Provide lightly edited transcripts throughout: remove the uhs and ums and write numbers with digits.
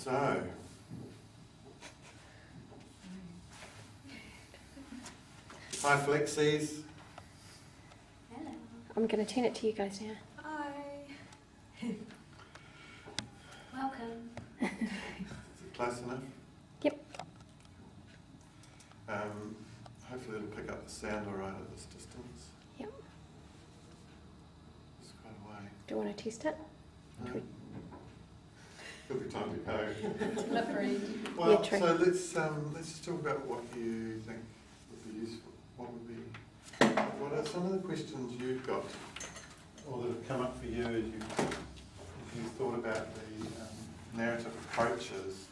So, hi Flexies. Hello. I'm going to turn it to you guys now. Hi. Welcome. Is it close enough? Yep. Hopefully it'll pick up the sound all right at this distance. Yep. It's quite a way. Do you want to test it? No? Could be time to go. Slippery. Well, Yeah, true. so let's just talk about what you think would be useful. What are some of the questions you've got, or that have come up for you as you thought about the narrative approaches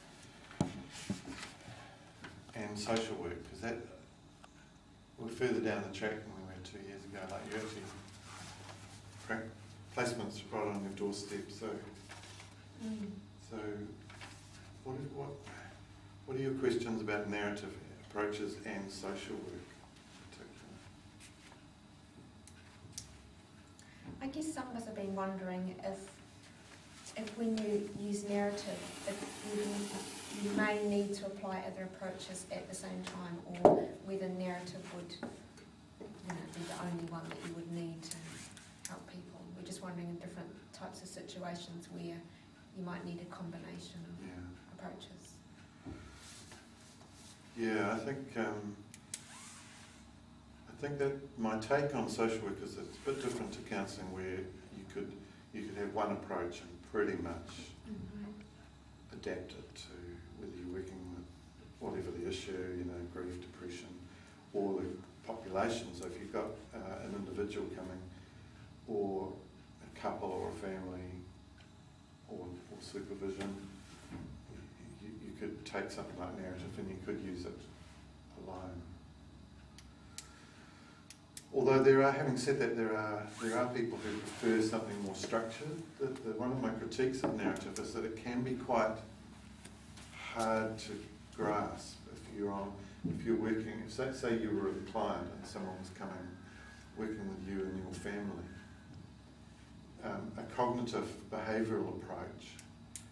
and social work? Because that we're further down the track than we were 2 years ago. Like you actually placements right on your doorstep. So what are your questions about narrative approaches and social work in particular? I guess some of us have been wondering if when you use narrative, if you may need to apply other approaches at the same time, or whether narrative would be the only one that you would need to help people. We're just wondering in different types of situations where you might need a combination of approaches. Yeah, I think that my take on social work is that it's a bit different to counselling, where you could have one approach and pretty much adapt it to whether you're working with whatever the issue, grief, depression, or the population. So if you've got an individual coming, or a couple, or a family, or supervision, you could take something like narrative and you could use it alone. Although having said that, there are people who prefer something more structured. One of my critiques of narrative is that it can be quite hard to grasp if you're working. Say you were a client and someone was working with you and your family. A cognitive behavioural approach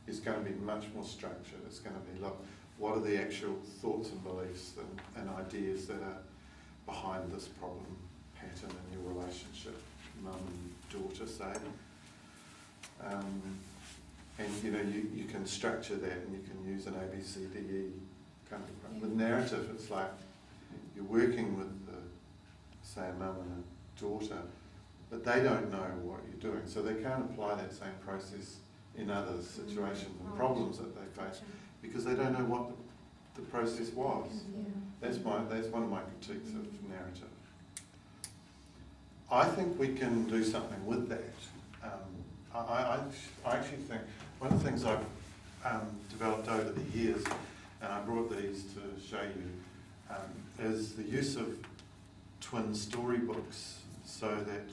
is going to be much more structured. It's going to be, look, what are the actual thoughts and beliefs and ideas that are behind this problem pattern in your relationship, mum and daughter, say. And you can structure that, and you can use an ABCDE kind of approach. With narrative, it's like you're working with, say, a mum and a daughter, but they don't know what you're doing, so they can't apply that same process in other situations and problems that they face, because they don't know what the process was. That's one of my critiques of narrative. I think we can do something with that. I actually think one of the things I've developed over the years, and I brought these to show you, is the use of twin storybooks, so that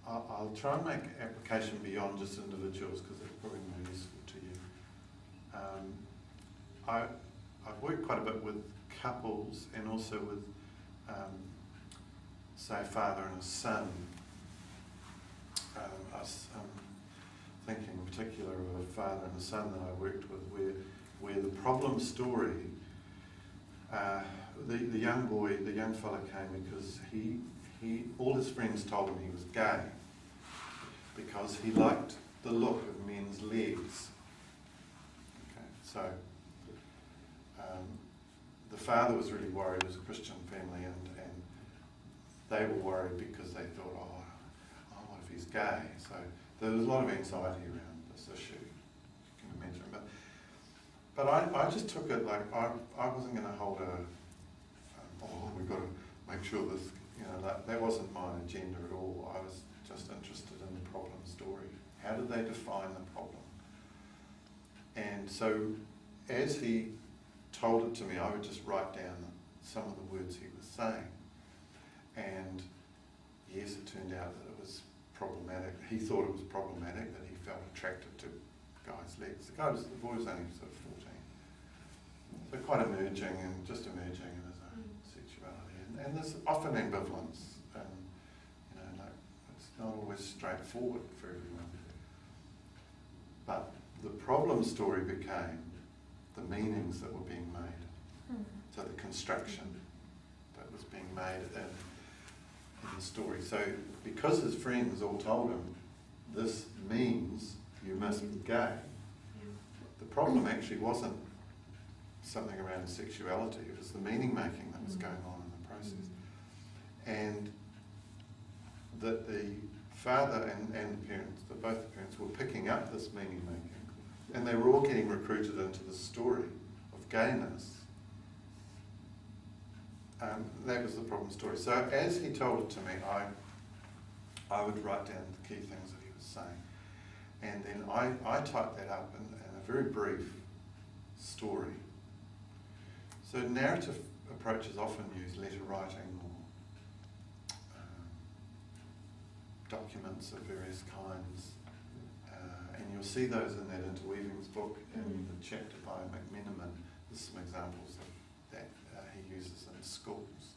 I'll try and make application beyond just individuals, because it's probably more useful to you. I've worked quite a bit with couples, and also with say a father and a son. I'm thinking in particular of a father and a son that I worked with, where the problem story, the young boy, the young fella came because all his friends told him he was gay because he liked the look of men's legs. Okay, so the father was really worried. It was a Christian family, and they were worried because they thought, what if he's gay? So there was a lot of anxiety around this issue, you can imagine. But I just took it like I wasn't going to hold we've got to make sure this, that wasn't my agenda at all. I was just interested in the problem story. How did they define the problem? And so as he told it to me, I would just write down some of the words he was saying. And yes, it turned out that it was problematic. He thought it was problematic, that he felt attracted to guys' legs. The boy was only sort of 14. So quite emerging in his own sexuality. And there's often ambivalence, and it's not always straightforward for everyone. But the problem story became the meanings that were being made. So the construction that was being made in the story. So because his friends all told him, this means you must be gay, the problem actually wasn't something around sexuality, it was the meaning making that was going on in the process. And that the father and the parents, both the parents, were picking up this meaning making, and they were all getting recruited into the story of gayness. That was the problem story. So as he told it to me, I would write down the key things that he was saying. And then I typed that up in a very brief story. So narrative approaches often use letter writing or documents of various kinds. And you'll see those in that Interweavings book in the chapter by McMenamin. There's some examples of that he uses in schools.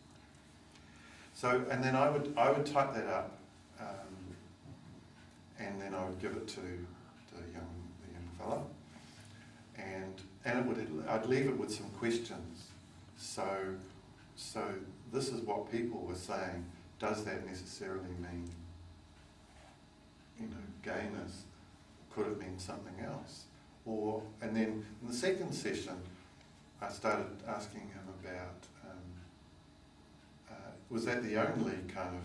So, and then I would type that up, and then I would give it to the young fellow, and I'd leave it with some questions. So this is what people were saying. Does that necessarily mean, gayness? Could it mean something else? And then in the second session, I started asking him about, was that the only kind of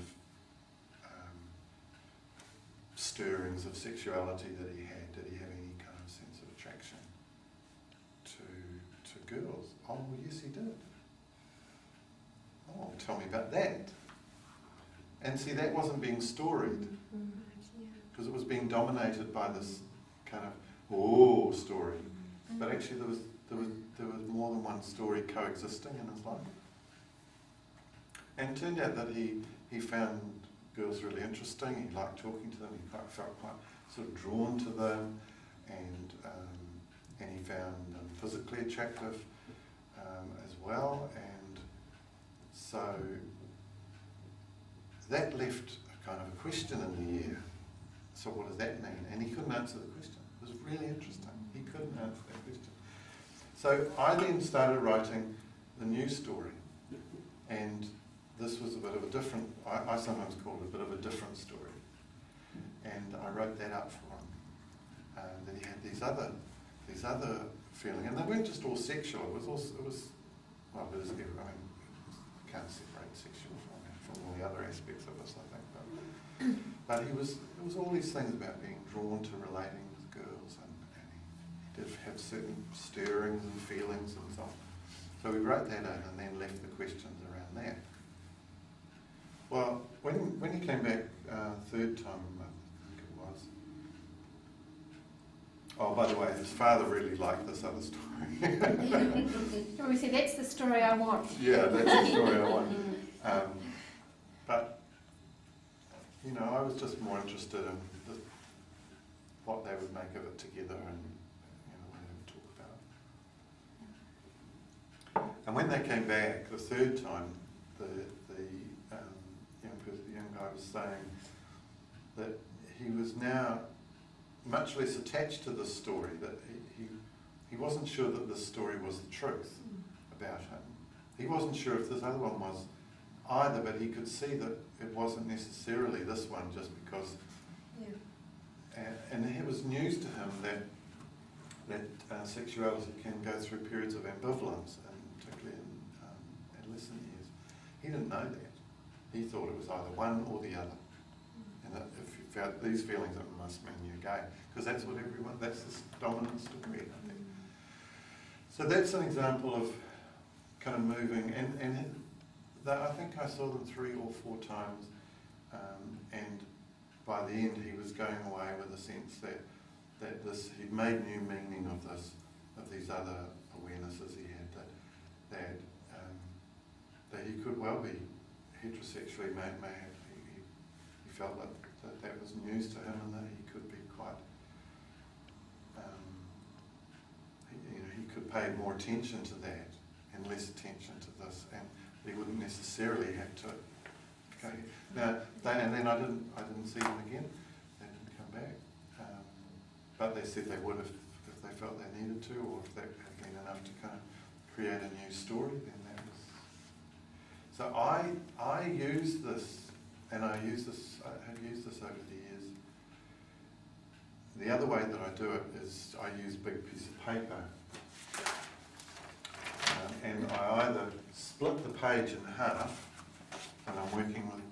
stirrings of sexuality that he had? Did he have any kind of sense of attraction to girls? Oh, well, yes, he did. Oh, tell me about that. And see, that wasn't being storied, because it was being dominated by this kind of story. But actually, there was more than one story coexisting in his life. And it turned out that he found girls really interesting. He liked talking to them. He felt quite sort of drawn to them, and he found them physically attractive as well. And so that left a kind of a question in the air. So what does that mean? And he couldn't answer the question. It was really interesting. He couldn't answer that question. So I then started writing the new story, and this was a bit of a different, I sometimes call it a bit of a different story. And I wrote that up for him, that he had these other feelings, and they weren't just all sexual. It was can't separate sexual from all the other aspects of us, I think. But it was all these things about being drawn to relating with girls, and he did have certain stirrings and feelings and so on. So we wrote that in and then left the questions around that. Well, when he came back third time, I think it was. Oh, by the way, his father really liked this other story. We said, that's the story I want. Yeah, that's the story I want. But, I was just more interested in what they would make of it together and what they would talk about. And when they came back the third time, the young guy was saying that he was now much less attached to this story, that he wasn't sure that this story was the truth about him. He wasn't sure if this other one was either, but he could see that it wasn't necessarily this one just because... Yeah. And it was news to him that sexuality can go through periods of ambivalence, and particularly in adolescent years. He didn't know that. He thought it was either one or the other. And that if you felt these feelings, it must mean you're gay. Because that's what that's the dominant story, I think. So that's an example of kind of moving, and I think I saw them 3 or 4 times, and by the end he was going away with a sense that he'd made new meaning of these other awarenesses he had, that he could well be heterosexually, he felt that was news to him, and that he could be quite, he could pay more attention to that and less attention to this, and he wouldn't necessarily have to go. Now, and then I didn't see them again. They didn't come back. but they said they would if they felt they needed to, or if that had been enough to kind of create a new story, then that was... So I use this, and I have used this over the years. The other way that I do it is I use a big piece of paper, and I either split the page in half when I'm working with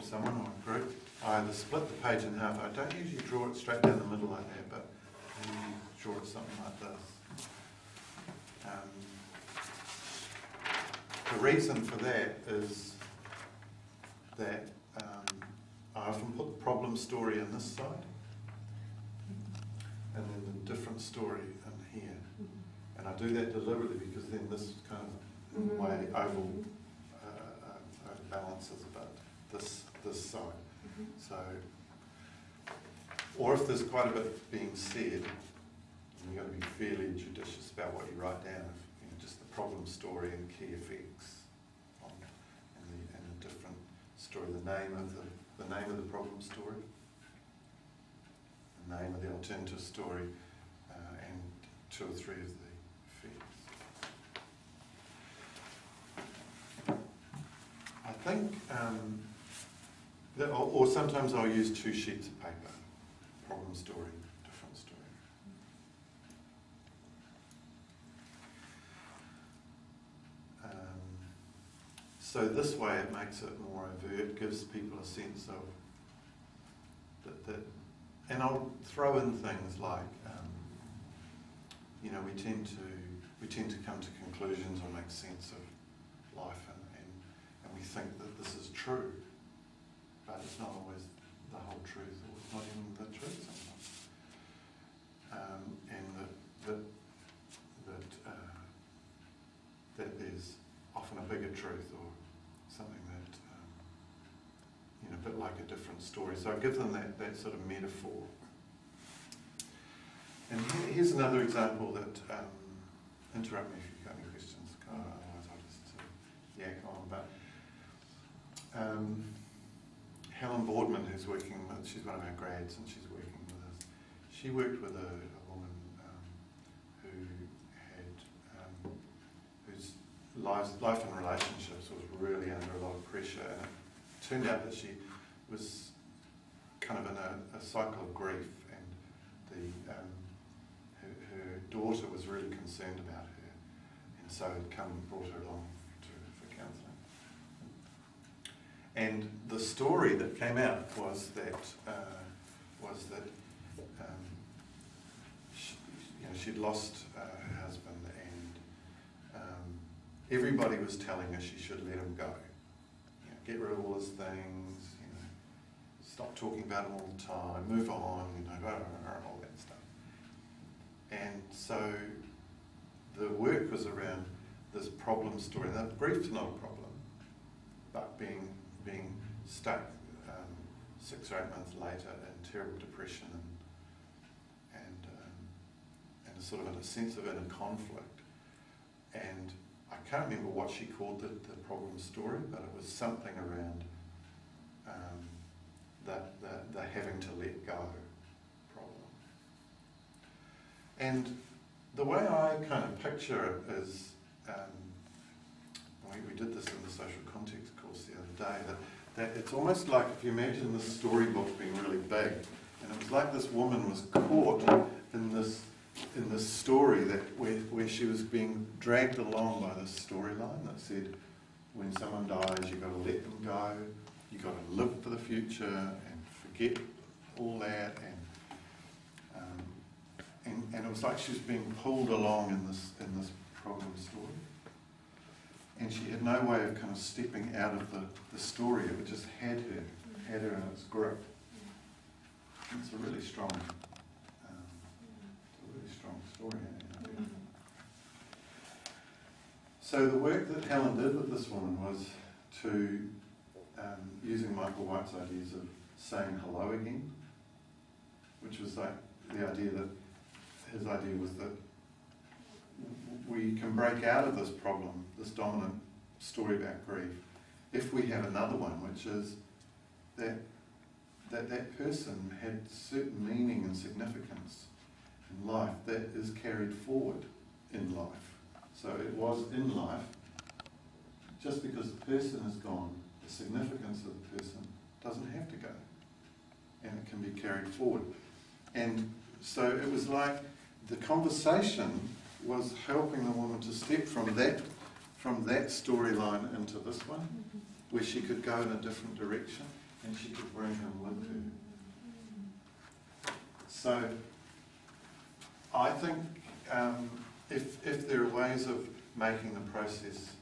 someone or a group. I either split the page in half. I don't usually draw it straight down the middle like that, but I usually draw it something like this. The reason for that is that I often put the problem story in this side, and then the different story in here. And I do that deliberately because then this kind of, in a way, balances about this side. So, or if there's quite a bit being said, you've got to be fairly judicious about what you write down. Just the problem story and key effects, and the different story, the name of the problem story, the name of the alternative story, and 2 or 3 of the effects. I think, or sometimes I'll use 2 sheets of paper, problem story, different story. So this way it makes it more overt, gives people a sense of that, and I'll throw in things like, we tend to come to conclusions or make sense of life, and we think that this is true, but it's not always the whole truth, or it's not even the truth sometimes, and that there's often a bigger truth, or something that, a bit like a different story. So I give them that sort of metaphor. And here's another example that, interrupt me if you've got any questions, otherwise I'll just yak on. But Helen Boardman, who's working with, she's one of our grads and she's working with us. She worked with a woman who had, whose life and relationships was really under a lot of pressure, and it turned out that she was kind of in a cycle of grief, and her daughter was really concerned about her, and so had come and brought her along for counselling. And the story that came out was that she'd lost her husband, and everybody was telling her she should let him go. Get rid of all his things, stop talking about him all the time, move on, all that stuff. And so the work was around this problem story. Now, grief's not a problem, but being stuck 6 or 8 months later in terrible depression and sort of in a sense of inner conflict. And I can't remember what she called the problem story, but it was something around the having to let go problem. And the way I kind of picture it is, we did this in the social context course the other day, that it's almost like if you imagine this storybook being really big, and it was like this woman was caught in this story where she was being dragged along by this storyline that said, when someone dies, you've got to let them go, you've got to live for the future and forget all that, and it was like she was being pulled along in this problem story, and she had no way of kind of stepping out of the story. It just had her in its grip. It's a really strong story. So the work that Helen did with this woman was to, using Michael White's ideas of saying hello again, which was like the idea that, his idea was that we can break out of this problem, this dominant story about grief, if we have another one, which is that that person had certain meaning and significance in life that is carried forward in life. So it was in life. Just because the person is gone, the significance of the person doesn't have to go. And it can be carried forward. And so it was like the conversation was helping the woman to step from that storyline into this one, where she could go in a different direction and she could bring him with her. So I think if there are ways of making the process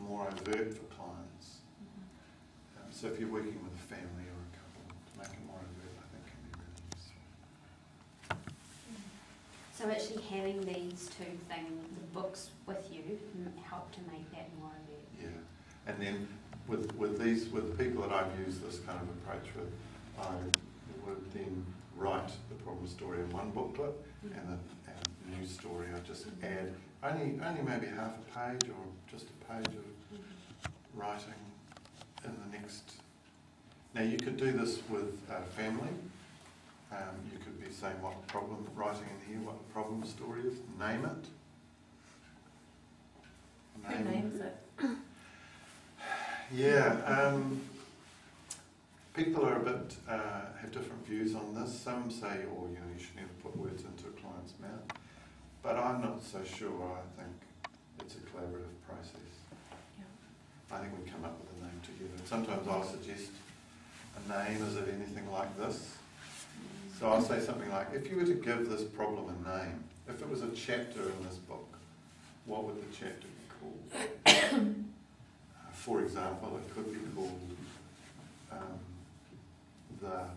more overt for clients, so if you're working with a family or a couple, to make it more overt, I think can be really useful. So actually having these two things, the books with you, help to make that more overt. Yeah, and then with the people that I've used this kind of approach with, I would then write the problem story in one booklet, and a new story I just add only maybe half a page or just a page of writing in the next. Now you could do this with family. You could be saying what problem, writing in here what the problem story is, name it. Who names it? Yeah, people are a bit, have different views on this. Some say, oh, you should never put words into a client's mouth. But I'm not so sure. I think it's a collaborative process. Yeah. I think we come up with a name together. Sometimes I'll suggest a name. Is it anything like this? So I'll say something like, if you were to give this problem a name, if it was a chapter in this book, what would the chapter be called? For example, it could be called the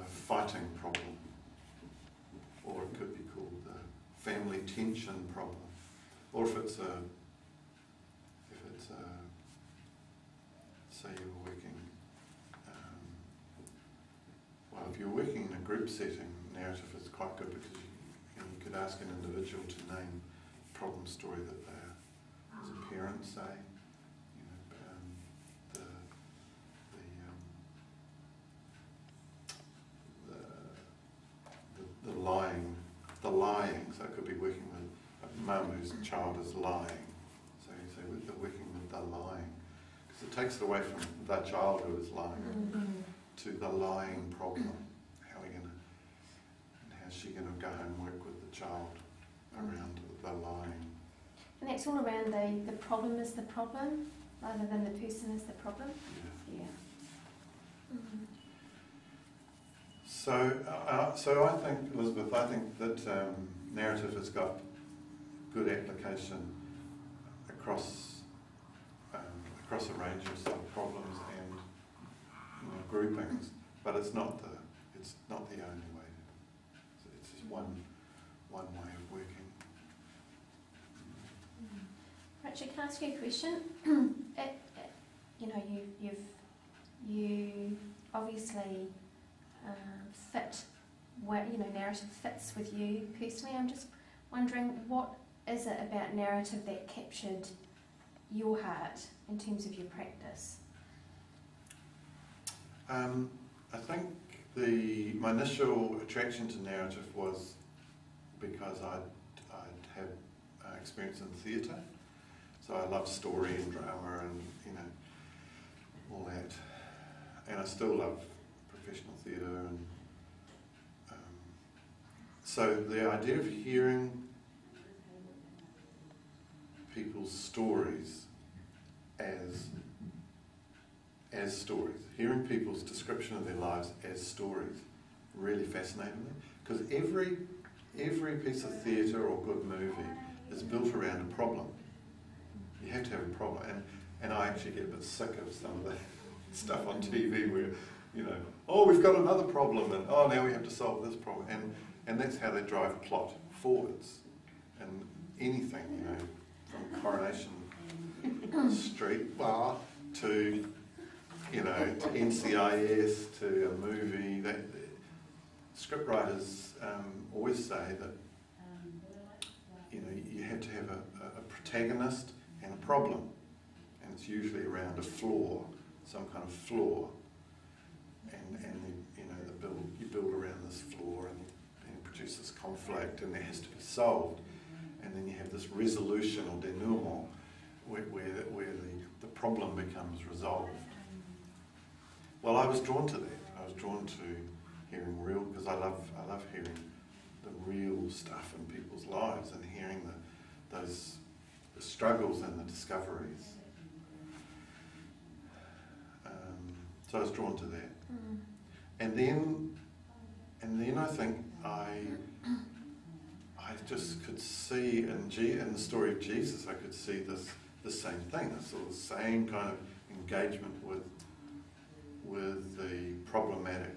fighting problem, or it could be called the family tension problem, or if it's say you're working, well, if you're working in a group setting, narrative is quite good because you could ask an individual to name a problem story that they're, as a parent, say. The lying, so it could be working with a mum whose child is lying. So you say they're working with the lying, because it takes it away from the child who is lying to the lying problem. How's she going to go and work with the child around the lying? And that's all around the problem is the problem, rather than the person is the problem. Yeah. Mm-hmm. So I think, Elizabeth, that narrative has got good application across a range of sub-problems and groupings, but it's not the only way. It's just one way of working. Richard, can I ask you a question? You obviously fit where narrative fits with you personally. I'm just wondering, what is it about narrative that captured your heart in terms of your practice? I think my initial attraction to narrative was because I'd had experience in theatre, so I love story and drama and all that, and I still love professional theatre, and so the idea of hearing people's stories as stories, hearing people's description of their lives as stories, really fascinated me, because every piece of theatre or good movie is built around a problem. You have to have a problem, and I actually get a bit sick of some of the stuff on TV where we've got another problem, and now we have to solve this problem, and that's how they drive plot forwards, and anything, from Coronation Street bar to NCIS to a movie. Scriptwriters always say that you have to have a protagonist and a problem, and it's usually around a flaw, some kind of flaw. you build around this floor and it produces conflict and it has to be solved, and then you have this resolution or denouement where the problem becomes resolved. Well, I was drawn to that. I was drawn to hearing real, because I love hearing the real stuff in people's lives and hearing the struggles and the discoveries. So I was drawn to that. And then I think I just could see in the story of Jesus, I could see the same thing, this sort of same kind of engagement with the problematic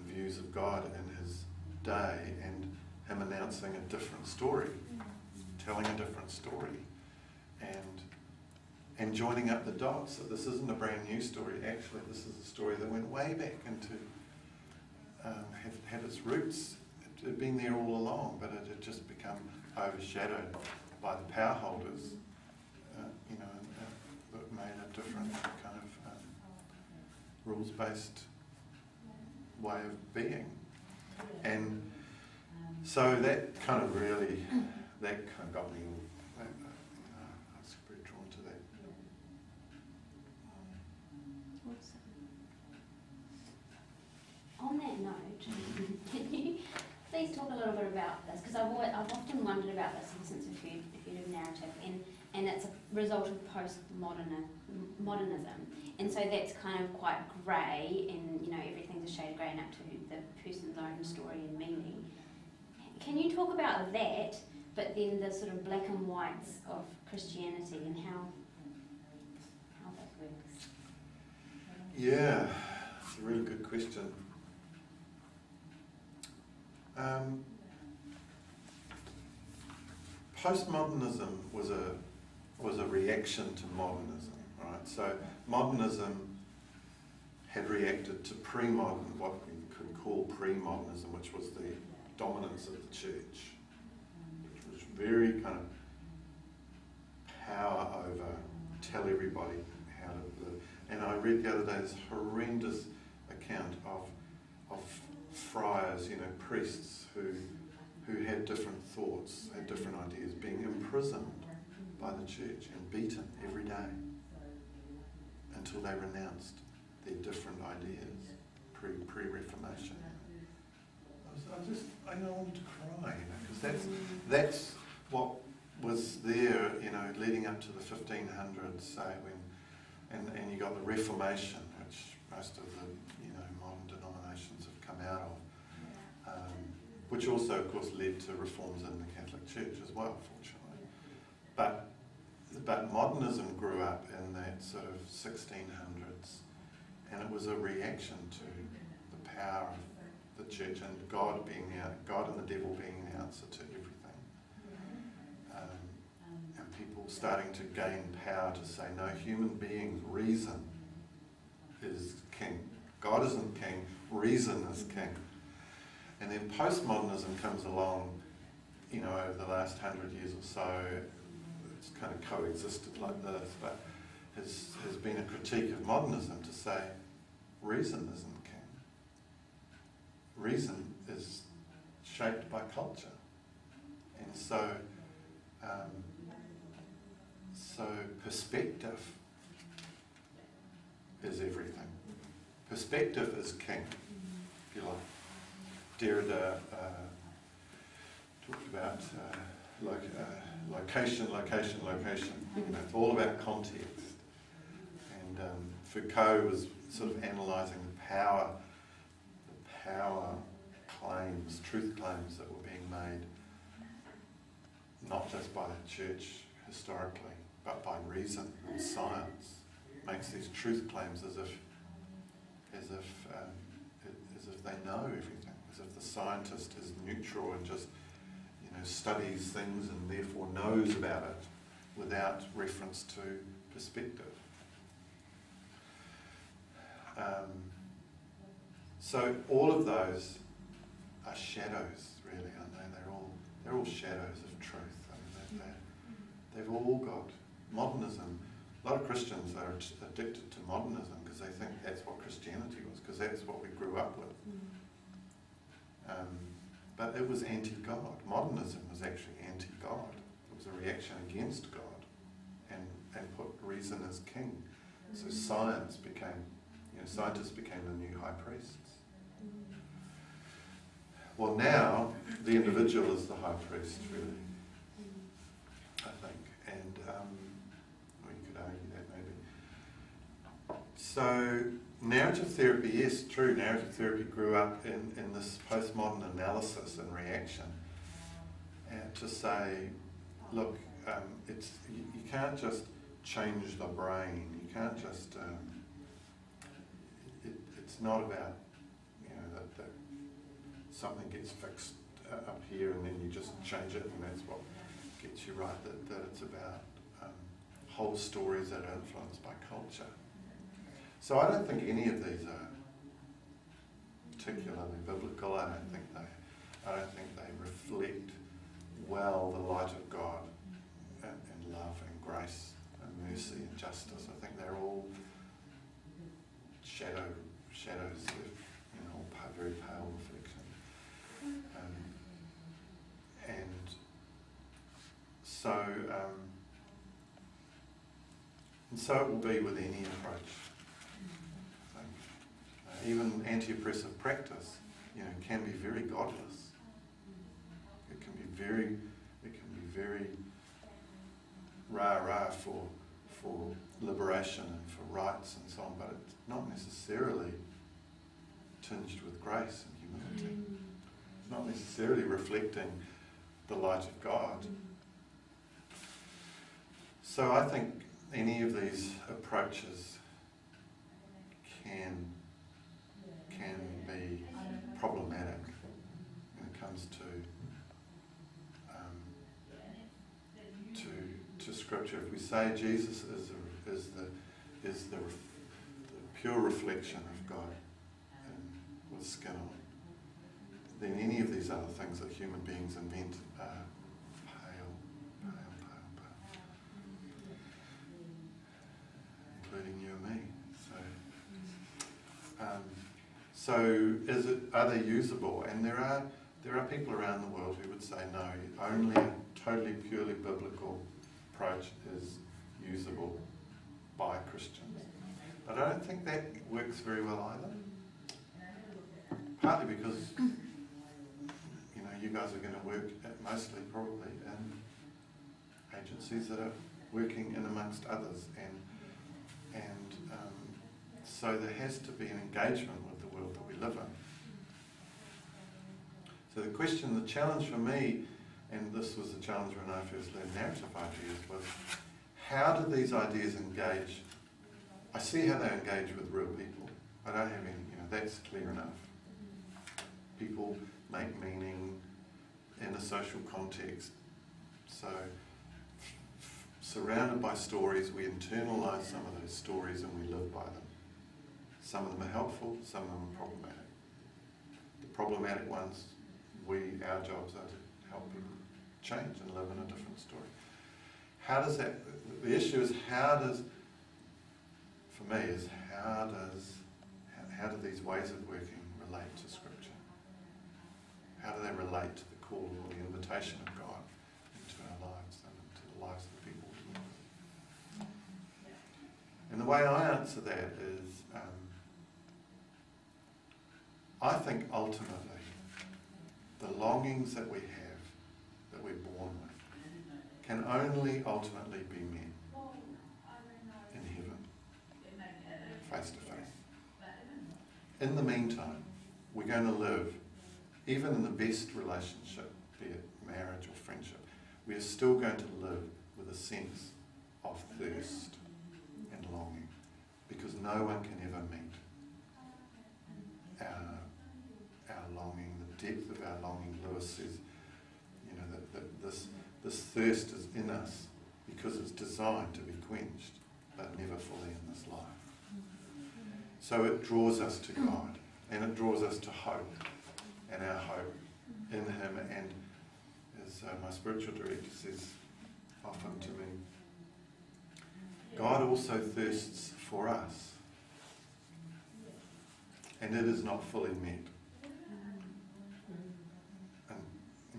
views of God in his day, and him announcing a different story, telling a different story, and joining up the dots. So this isn't a brand new story. Actually, this is a story that went way back into, had its roots. It had been there all along, but it had just become overshadowed by the power holders, that made a different kind of rules-based way of being. And so that kind of got me, I was very drawn to that. On that note, can you please talk a little bit about this? Because I've often wondered about this ever since a feud of narrative, and it's a result of postmodernism, and so that's kind of quite grey, and everything's a shade of grey and up to the person's own story and meaning. Can you talk about that, but then the sort of black and whites of Christianity and how that works? Yeah, it's a really good question. Postmodernism was a reaction to modernism, right? So modernism had reacted to pre-modern, what we could call pre-modernism, which was the dominance of the church, which was very kind of power over, tell everybody how to live. And I read the other day this horrendous account of friars, priests who had different thoughts, had different ideas, being imprisoned by the church and beaten every day until they renounced their different ideas pre-Reformation. I wanted to cry, because that's what was there, leading up to the 1500s, say, and you got the Reformation, which most of the modern denominations have come out of. Which also, of course, led to reforms in the Catholic Church as well, fortunately. But modernism grew up in that sort of 1600s, and it was a reaction to the power of the church and God and the devil being the answer to everything. And people starting to gain power to say, no, human beings, reason is king. God isn't king, reason is king. And then postmodernism comes along, over the last 100 years or so. It's kind of coexisted like this, but has been a critique of modernism to say reason isn't king. Reason is shaped by culture. And so perspective is everything. Perspective is king, if you like. Derrida talked about location. It's all about context. And Foucault was sort of analysing the power claims, truth claims that were being made, not just by the church historically, but by reason and science. Makes these truth claims as if they know everything, as if the scientist is neutral and just studies things and therefore knows about it without reference to perspective. So all of those are shadows, really, aren't they? They're all shadows of truth. I mean, they've all got modernism. A lot of Christians are addicted to modernism because they think that's what Christianity was, because that's what we grew up with. But it was anti-God. Modernism was actually anti-God. It was a reaction against God and put reason as king. So scientists became the new high priests. Well, now the individual is the high priest, really, I think. And well, you could argue that maybe. So narrative therapy, yes, true. Narrative therapy grew up in this postmodern analysis and reaction, and to say, look, you can't just change the brain. You can't just. It's not about that something gets fixed up here and then you just change it and that's what gets you right. That it's about whole stories that are influenced by culture. So I don't think any of these are particularly biblical. I don't think they reflect well the light of God and love and grace and mercy and justice. I think they're all shadows of very pale reflection. And so it will be with any approach. I think. Even anti-oppressive practice, can be very godless. It can be very rah-rah for liberation and for rights and so on, but it's not necessarily tinged with grace and humility. It's not necessarily reflecting the light of God. So I think any of these approaches can be problematic when it comes to Scripture. If we say Jesus is the pure reflection of God and with skin on, then any of these other things that human beings invent are pale, including you and me. So are they usable? And there are people around the world who would say no, only a totally purely biblical approach is usable by Christians. But I don't think that works very well either. Partly because you guys are going to work mostly probably in agencies that are working in amongst others, and so there has to be an engagement with the world that we live in. So the challenge for me, and this was the challenge when I first learned narrative ideas, was how do these ideas engage? I see how they engage with real people. I don't have any, that's clear enough. People make meaning in a social context. So surrounded by stories, we internalise some of those stories and we live by them. Some of them are helpful, some of them are problematic. The problematic ones, our jobs are to help people change and live in a different story. The issue is how do these ways of working relate to Scripture? How do they relate to the call or the invitation of God into our lives and into the lives of the people we live with? And the way I answer that is, I think ultimately the longings that we have, that we're born with, can only ultimately be met in heaven, face to face. In the meantime, we're going to live, even in the best relationship, be it marriage or friendship, we are still going to live with a sense of thirst and longing, because no one can ever meet our longing, the depth of our longing. Lewis says, that this thirst is in us because it's designed to be quenched, but never fully in this life. So it draws us to God, and it draws us to hope, and our hope in Him. And as my spiritual director says often to me, God also thirsts for us. And it is not fully met. And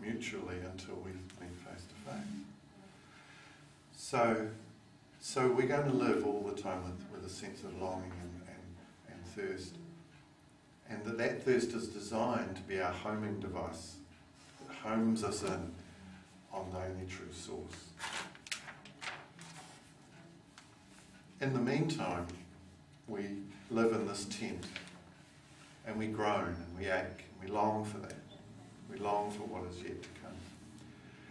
mutually until we meet face to face. So we're going to live all the time with a sense of longing and thirst. And that thirst is designed to be our homing device. It homes us in on the only true source. In the meantime, we live in this tent and we groan and we ache and we long for that. We long for what is yet to come.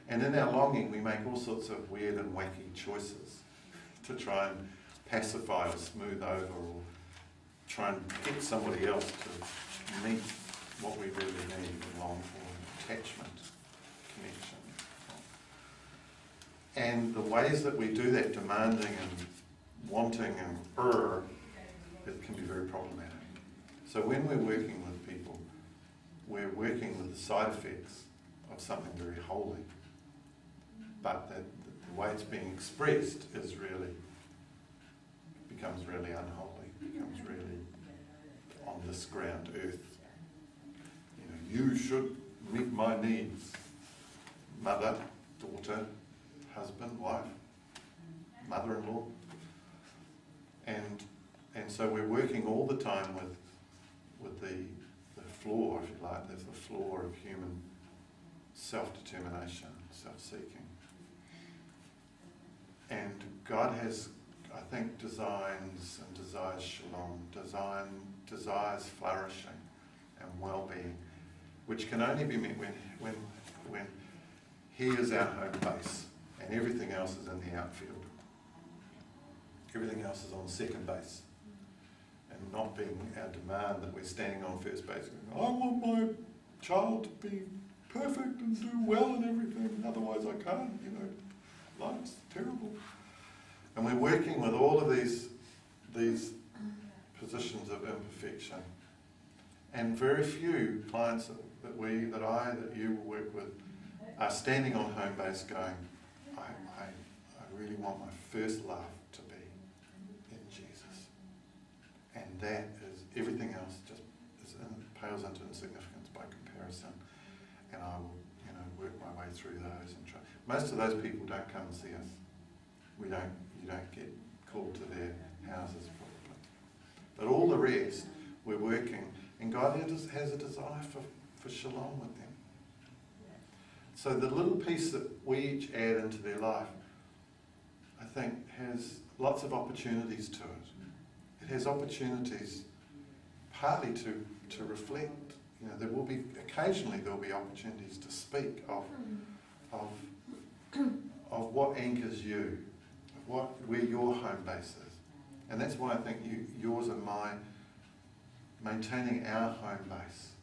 And in our longing, we make all sorts of weird and wacky choices to try and pacify or smooth over or try and get somebody else to meet what we really need and long for, attachment, connection. And the ways that we do that, demanding and wanting and it can be very problematic. So when we're working with people, we're working with the side effects of something very holy. But the way it's being expressed is becomes really unholy, becomes really on this ground, earth. You should meet my needs. Mother, daughter, husband, wife, mother-in-law. And so we're working all the time with the flaw, if you like. There's the flaw of human self-determination, self-seeking. And God has, I think, designs and desires shalom, desires flourishing and well-being, which can only be met when He is our home base and everything else is in the outfield. Everything else is on second base. And not being our demand that we're standing on first base going, I want my child to be perfect and do well in everything, otherwise I can't, life's terrible. And we're working with all of these positions of imperfection. And very few clients that you will work with are standing on home base going, I really want my first love to be in Jesus. And that is, everything else just pales into insignificance by comparison. And I will, work my way through those and try. Most of those people don't come and see us. You don't get called to their houses probably. But all the rest, we're working, and God has a desire for shalom with them. So the little piece that we each add into their life, I think, has lots of opportunities to it. It has opportunities partly to reflect. Occasionally there will be opportunities to speak of what anchors you, where your home base is. And that's why I think yours and mine, maintaining our home base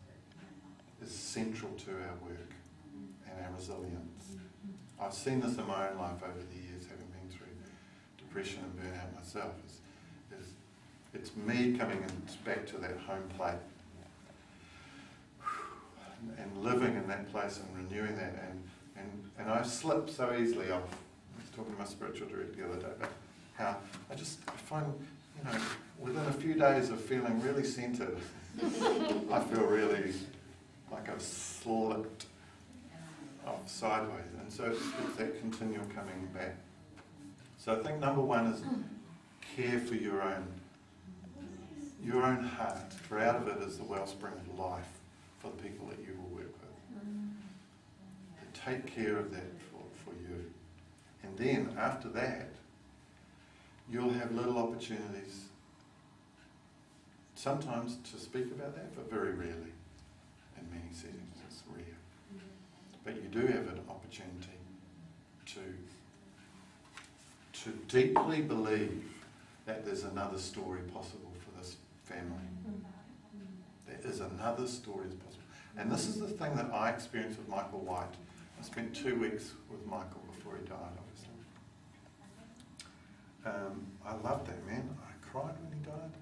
is central to our work and our resilience. I've seen this in my own life over the years, having been through depression and burnout myself. It's me coming back to that home plate and living in that place and renewing that. And I slip so easily off. I was talking to my spiritual director the other day about how I find, within a few days of feeling really centered, I feel really like I've slipped off sideways. And so it's that continual coming back. So I think number one is care for your own heart, for out of it is the wellspring of life for the people that you will work with. Take care of that for you. And then after that, you'll have little opportunities sometimes to speak about that, but very rarely in many settings. It's rare. But you do have an opportunity to deeply believe that there's another story possible for this family. There is another story that's possible. And this is the thing that I experienced with Michael White. I spent 2 weeks with Michael before he died, obviously. I loved that man. I cried when he died.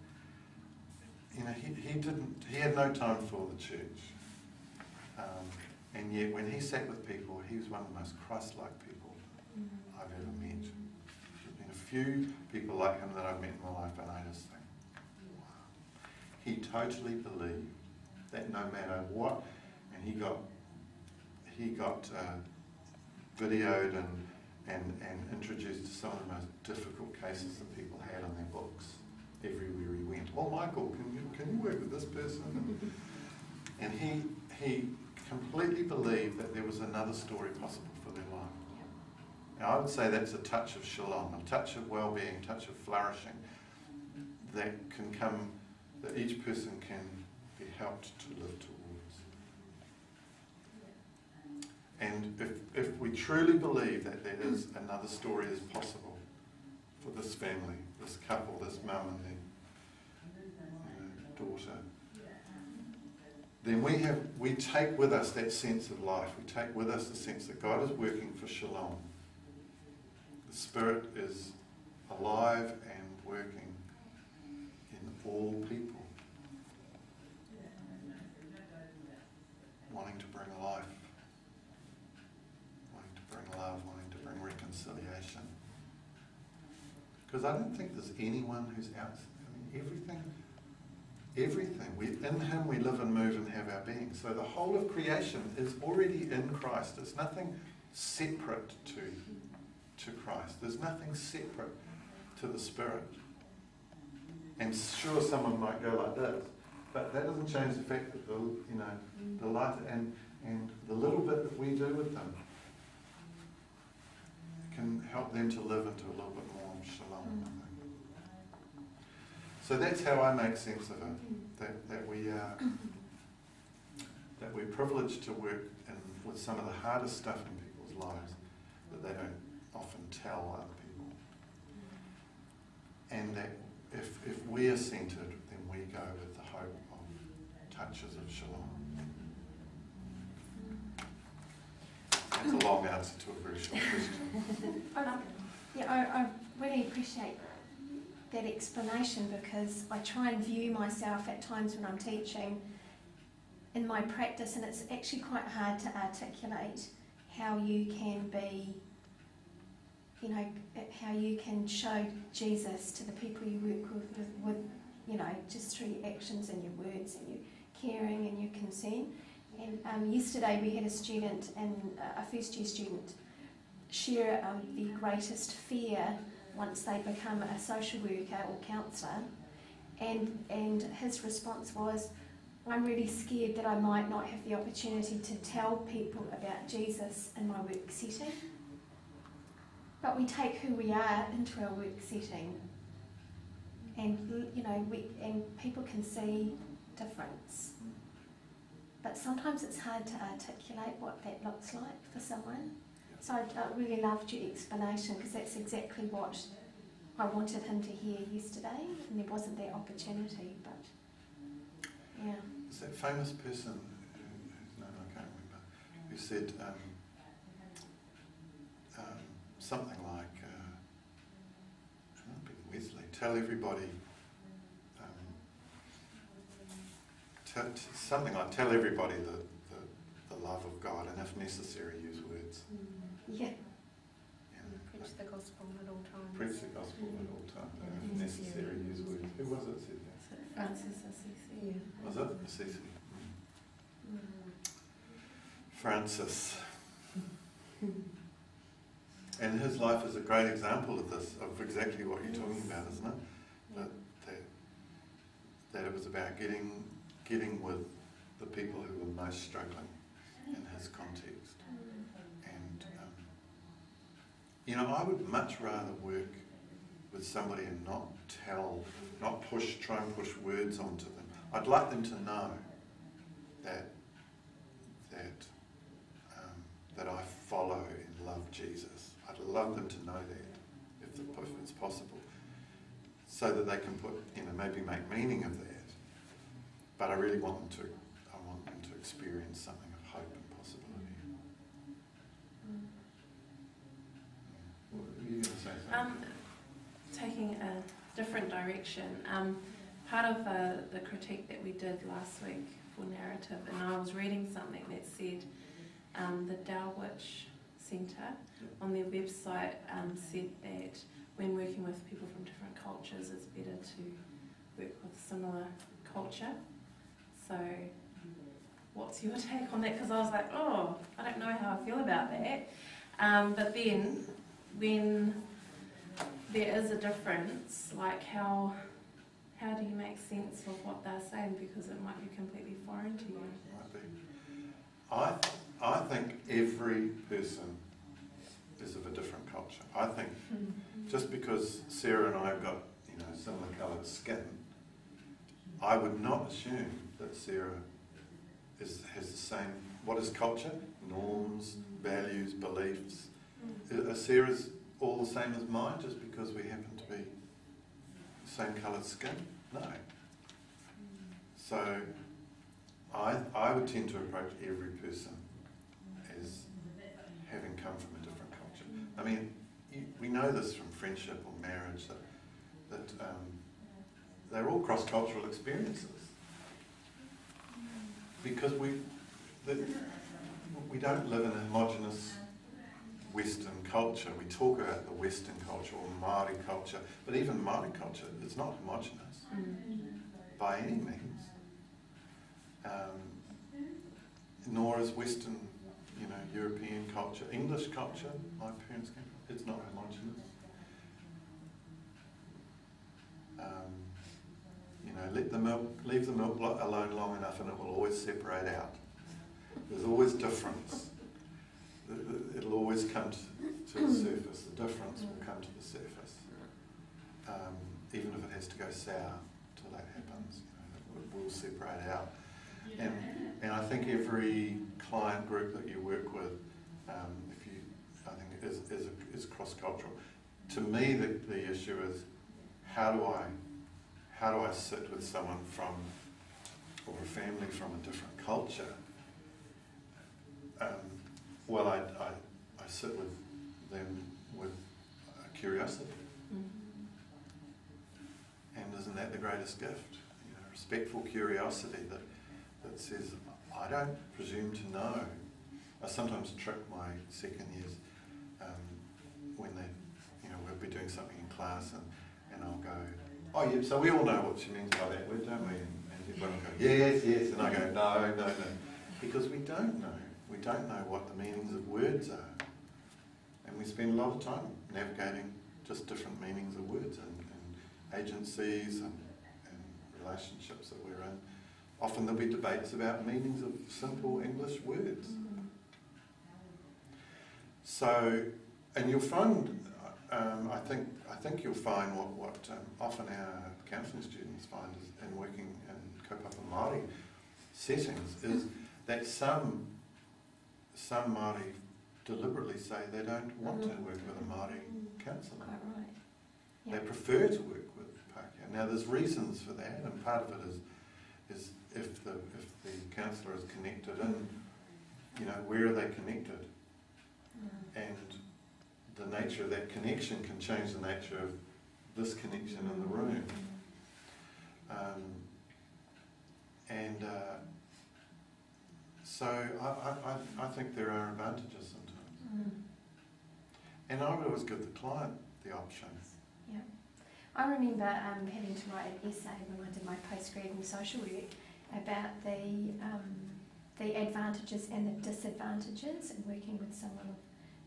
He had no time for the church. And yet when he sat with people, he was one of the most Christ-like people I've ever met. There's been a few people like him that I've met in my life, and I just think, wow. He totally believed that no matter what, and he got videoed and introduced to some of the most difficult cases that people had on their books everywhere he went. Well, Michael, can you work with this person? And he completely believed that there was another story possible for their life. Now, I would say that's a touch of shalom, a touch of well-being, a touch of flourishing that can come, that each person can be helped to live towards. And if we truly believe that there is another story as possible for this family, this couple, this mum and their daughter, then we take with us that sense of life. We take with us the sense that God is working for shalom. The Spirit is alive and working in all people, wanting to bring life, wanting to bring love, wanting to bring reconciliation. Because I don't think there's anyone who's out. I mean, everything. In Him we live and move and have our being. So the whole of creation is already in Christ. There's nothing separate to Christ. There's nothing separate to the Spirit. And sure, someone might go like this, but that doesn't change the fact that the life and the little bit that we do with them can help them to live into a little bit more shalom, I think. So that's how I make sense of it. That we're privileged to work with some of the hardest stuff in people's lives that they don't often tell other people. And that if we are centered, then we go with the hope of touches of shalom. That's a long answer to a very short question. I really appreciate that explanation, because I try and view myself at times when I'm teaching in my practice, and it's actually quite hard to articulate how you can be, how you can show Jesus to the people you work with just through your actions and your words and your caring and your concern. And yesterday we had a student, a first year student, share the greatest fear once they become a social worker or counsellor, and his response was, I'm really scared that I might not have the opportunity to tell people about Jesus in my work setting. But we take who we are into our work setting, and people can see difference. But sometimes it's hard to articulate what that looks like for someone. So I really loved your explanation, because that's exactly what I wanted him to hear yesterday, and there wasn't that opportunity, but yeah. There's that famous person, whose name I can't remember, who said something like, it might be Wesley, tell everybody, something like tell everybody the love of God, and if necessary use words. Yeah. Preach the gospel at all times. Preach the gospel at all times, and if necessary use words. Who was it said that? Francis Assisi. Yeah. Was it? Assisi. Francis. And his life is a great example of this, of exactly what you're talking about, isn't it? That it was about getting with the people who were most struggling in his context. And I would much rather work with somebody and not try and push words onto them. I'd like them to know that I follow and love Jesus. I'd love them to know that, if it's possible, so that they can maybe make meaning of that. But I really want them to experience something of hope and possibility. What were you going to say? Something? Taking a different direction. Part of the critique that we did last week for narrative, and I was reading something that said the Dulwich Centre on their website said that when working with people from different cultures, it's better to work with similar culture. So what's your take on that? Because I was like, oh, I don't know how I feel about that. But then when there is a difference, like how do you make sense of what they're saying, because it might be completely foreign to you? Might be. I think every person is of a different culture. I think just because Sarah and I have got, similar coloured skin, I would not assume that Sarah has the same. What is culture? Norms, values, beliefs. Are Sarah's all the same as mine just because we happen to be the same coloured skin? No. So I would tend to approach every person as having come from a different culture. I mean, we know this from friendship or marriage that they're all cross-cultural experiences, because we don't live in a homogenous Western culture. We talk about the Western culture or Māori culture, but even Māori culture is not homogenous by any means. Nor is Western, European culture, English culture. My parents came from. It's not homogenous. Leave the milk alone long enough, and it will always separate out. There's always difference. It'll always come to the surface. The difference will come to the surface, even if it has to go sour till that happens. It will separate out. And I think every client group that you work with, is cross-cultural. To me, the issue is how do I sit with someone from, or a family from a different culture? Well, I sit with them with curiosity. And isn't that the greatest gift? Respectful curiosity that says, I don't presume to know. I sometimes trick my second years when we'll be doing something in class and I'll go, oh yeah, so we all know what she means by that word, don't we? And everyone will go, yes, and I go, no. Because we don't know. We don't know what the meanings of words are. And we spend a lot of time navigating just different meanings of words and agencies and relationships that we're in. Often there'll be debates about meanings of simple English words. So, and you'll find, I think you'll find what often our counselling students find is, in working in kaupapa Māori settings, is that some Māori deliberately say they don't want to work with a Māori counsellor. Quite right. They prefer to work with Pākehā. Now there's reasons for that, and part of it is if the counsellor is connected in, where are they connected? And the nature of that connection can change the nature of this connection in the room. So I think there are advantages sometimes. And I would always give the client the option. Yeah. I remember having to write an essay when I did my postgrad in social work about the advantages and the disadvantages in working with someone of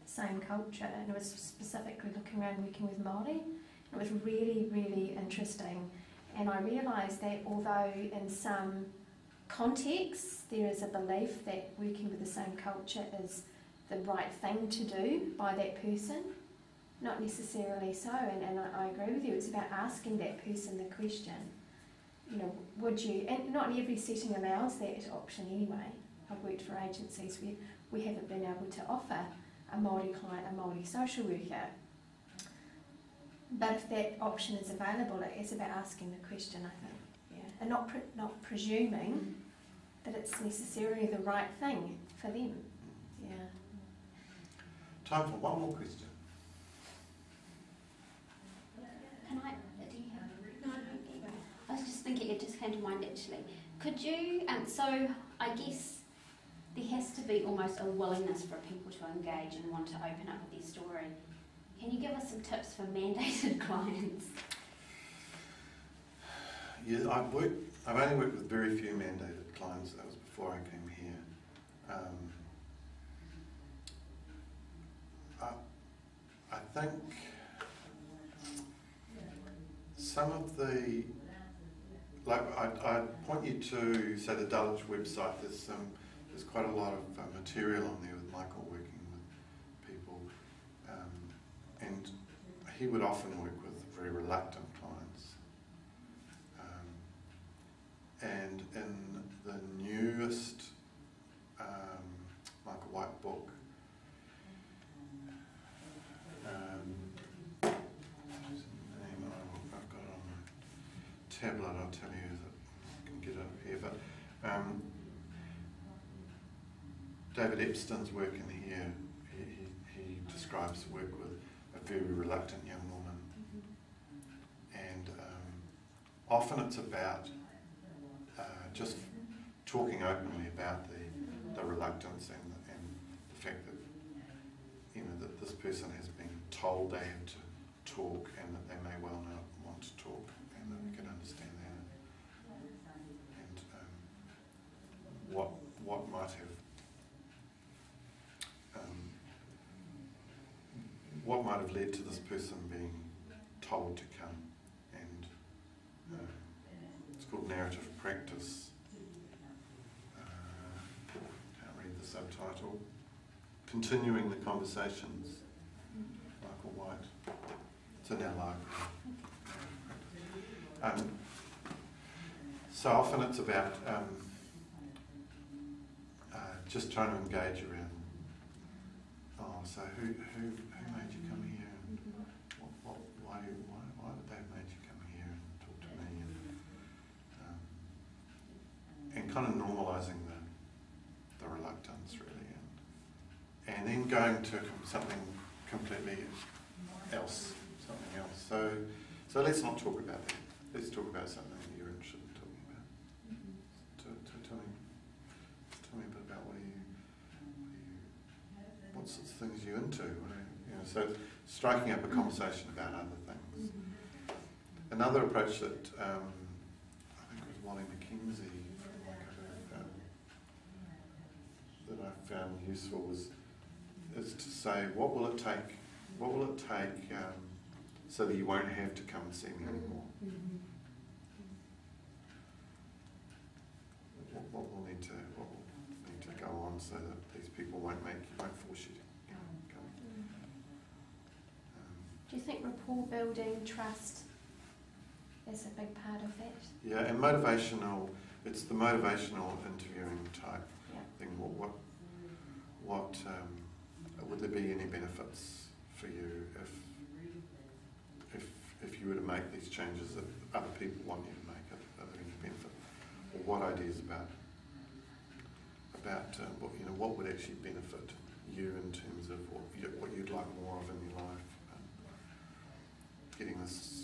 the same culture, and it was specifically looking around working with Māori. It was really, really interesting, and I realised that although in some contexts there is a belief that working with the same culture is the right thing to do by that person, not necessarily so, and I agree with you. It's about asking that person the question, would you, and not every setting allows that option anyway. I've worked for agencies where we haven't been able to offer a Māori client a Māori social worker. But if that option is available, it's about asking the question, I think, and not presuming that it's necessarily the right thing for them. Yeah. Time for one more question. Can I? Do you have? No. I was just thinking. It just came to mind actually. Could you? So I guess there has to be almost a willingness for people to engage and want to open up with their story. Can you give us some tips for mandated clients? Yeah, I've only worked with very few mandated clients. That was before I came here. I think some of the, like I'd point you to, say, the Dulwich website. There's quite a lot of material on there with Michael working with people, and he would often work with very reluctant clients. And in the newest Michael White book, what's his name? I've got it on my tablet. I'll tell you that I can get it up here. But David Epstein's work in here, he describes work with a very reluctant young woman, and often it's about just talking openly about the reluctance and the fact that, you know, that this person has been told they have to talk and that they may well not want to talk, and that we can understand that, and what might have led to this person being told to come, and it's called narrative practice. Can't read the subtitle. Continuing the Conversations, Michael White. It's in our library. So often it's about just trying to engage around, so who made you come here, and why would they have made you come here and talk to me, and kind of normalising the reluctance really, and then going to something completely else, So let's not talk about that. Let's talk about something that you're interested in talking about. Tell me a bit about what sorts of things you're into. So striking up a conversation about other things. Another approach that I think it was Wally McKenzie that I found useful is to say, what will it take so that you won't have to come and see me anymore? What will need to go on so that these people won't force you to come? Do you think rapport building, trust is a big part of that? Yeah, and motivational. It's the motivational interviewing type thing. What would there be any benefits for you if you were to make these changes that other people want you to make? Are there any benefit? Or what ideas about what would actually benefit you in terms of what you'd like more of in your life?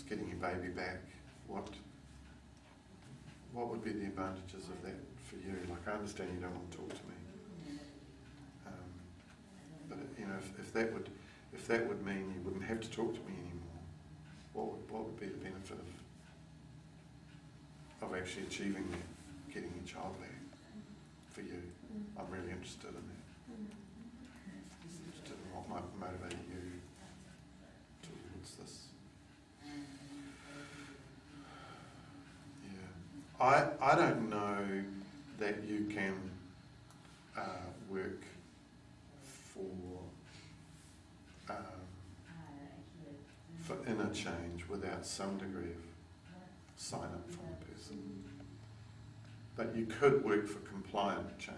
Getting your baby back. What would be the advantages of that for you? Like, I understand you don't want to talk to me, but if that would mean you wouldn't have to talk to me anymore, what would be the benefit of actually achieving that, getting your child back for you? I'm really interested in that. Interested in what might motivate you towards this. Yeah, I don't know that you can work for inner change without some degree of sign up from a person. But you could work for compliant change.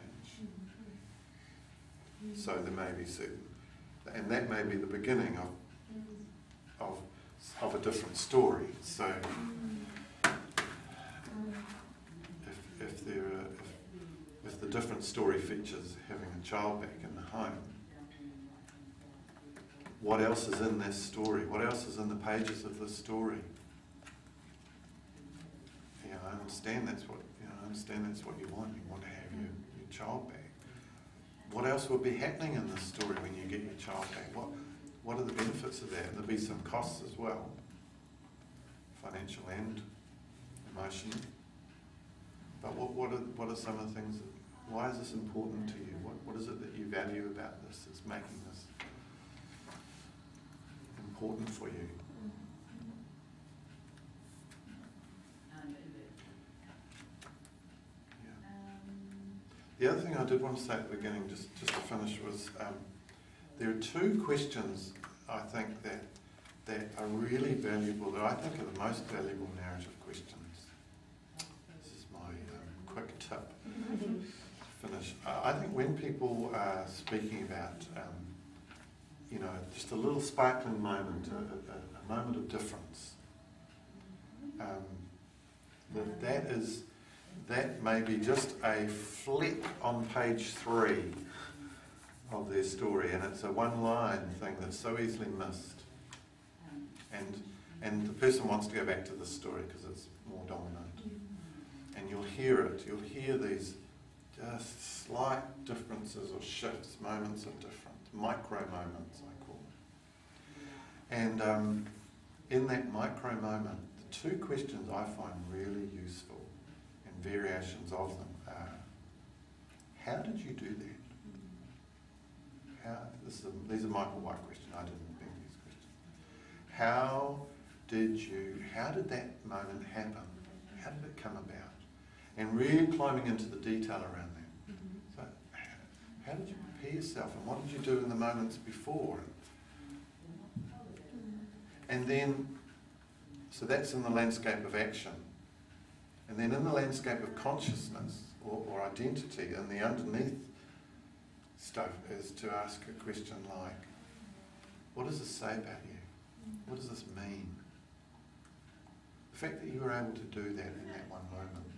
So there may be certain, and that may be the beginning of a different story. So if the different story features having a child back in the home, what else is in this story? What else is in the pages of this story? Yeah, I understand that's what you want. You want to have your child back. What else would be happening in this story when you get your child back? what are the benefits of that? And there'll be some costs as well, financial and emotional. But what are some of the things, why is this important to you? What is it that you value about this that's making this important for you? The other thing I did want to say at the beginning, just to finish, was there are two questions I think that are really valuable, that I think are the most valuable narrative questions. This is my quick tip to finish. I think when people are speaking about, just a little sparkling moment, a moment of difference, that may be just a flick on page 3 of their story, and it's a one-line thing that's so easily missed. And the person wants to go back to this story because it's more dominant. And you'll hear it. You'll hear these just slight differences or shifts, moments of difference, micro moments, I call them. And in that micro moment, the two questions I find really useful, and variations of them, are, how did you do that? These are Michael White questions. I didn't invent these questions. How did that moment happen? How did it come about? And really climbing into the detail around that. So, how did you prepare yourself, and what did you do in the moments before? And then, so that's in the landscape of action. And then in the landscape of consciousness or identity, and the underneath stuff is to ask a question like, what does this say about you? What does this mean? The fact that you were able to do that in that one moment,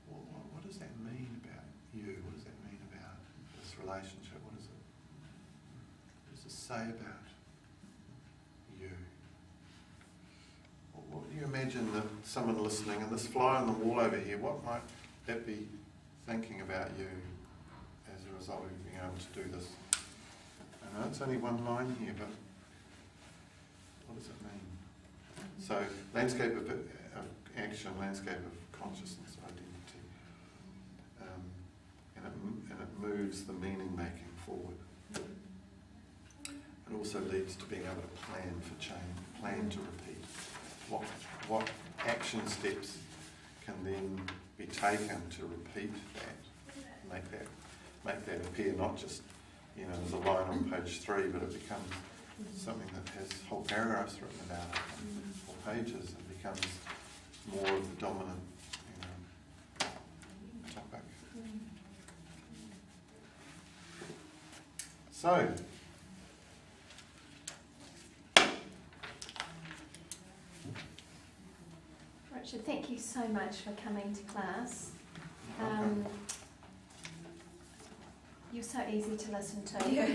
what does that mean about you? What does that mean about this relationship? What does it say about you? What do you imagine that someone listening, and this fly on the wall over here, what might that be thinking about you as a result of being able to do this? I know it's only one line here, but what does it mean? So, landscape of action, landscape of consciousness, identity, and it moves the meaning making forward. It also leads to being able to plan for change, plan to repeat. What action steps can then be taken to repeat that, make that appear not just, there's a line on page 3, but it becomes something that has whole paragraphs written about it, or pages, and becomes more of the dominant topic. So, Richard, thank you so much for coming to class. welcome. You're so easy to listen to. Yeah.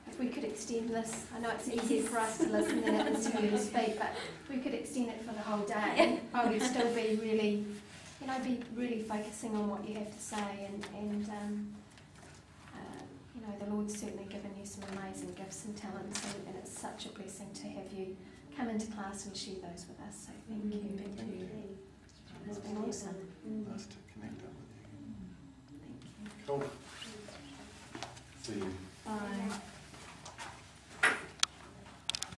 If we could extend this, I know it's easier for us to listen than it is for you to speak, but if we could extend it for the whole day, I would still be really, focusing on what you have to say, and the Lord's certainly given you some amazing gifts and talents, and it's such a blessing to have you come into class and share those with us. So thank you. Thank you. It's been awesome. Nice to connect up with you. Thank you. Cool. See you. Bye.